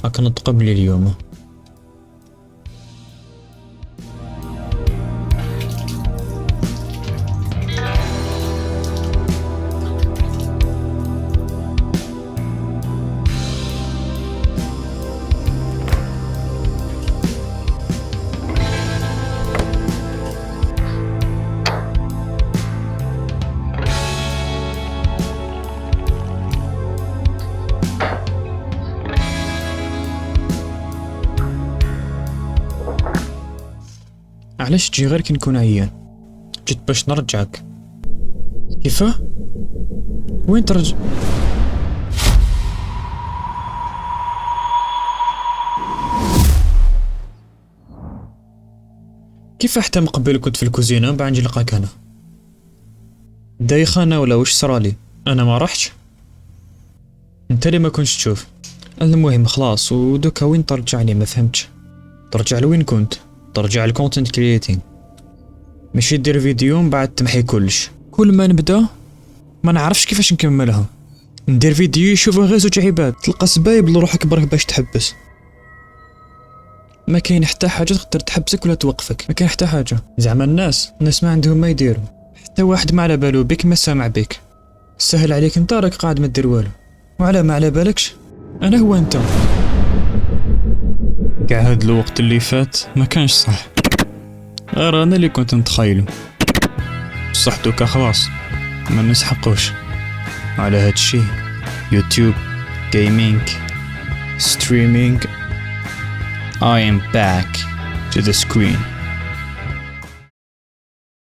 راك نطق بلي اليوم. علاش تجي غير كي نكون عيان؟ جيت باش نرجعك. كيفاه؟ وين ترجع؟ كيف حتى من قبل كنت في الكوزينه بعد نجي نلقاك هنا؟ دايخه انا ولا واش صرالي؟ انا ما رحتش، انت اللي ما كنتش تشوف. المهم خلاص، ودوكا وين ترجعني؟ ما فهمتش. ترجع لوين كنت؟ ترجع الكونتنت كرييتينغ، ماشي دير فيديو من بعد تمحي كلش. كل ما نبدا ما نعرفش كيفاش نكملها. ندير فيديو يشوفه غير زوج عباد، تلقى سبايب لروحك برك باش تحبس. ما كاين حتى حاجه تقدر تحبسك ولا توقفك، ما كاين حتى حاجه. زعما الناس ما عندهم ما يديروا، حتى واحد ما على بالو بك ما سامع بك. سهل عليك انت راك قاعد ما دير والو، وعلى ما على بالكش انا هو انت. كاع هاد الوقت اللي فات ما كانش صح، غير انا اللي كنت نتخيلو. بصح دوكا خلاص ما نسحقوش على هاد الشي. يوتيوب، جيمينج، ستريمينج. I am back to the screen.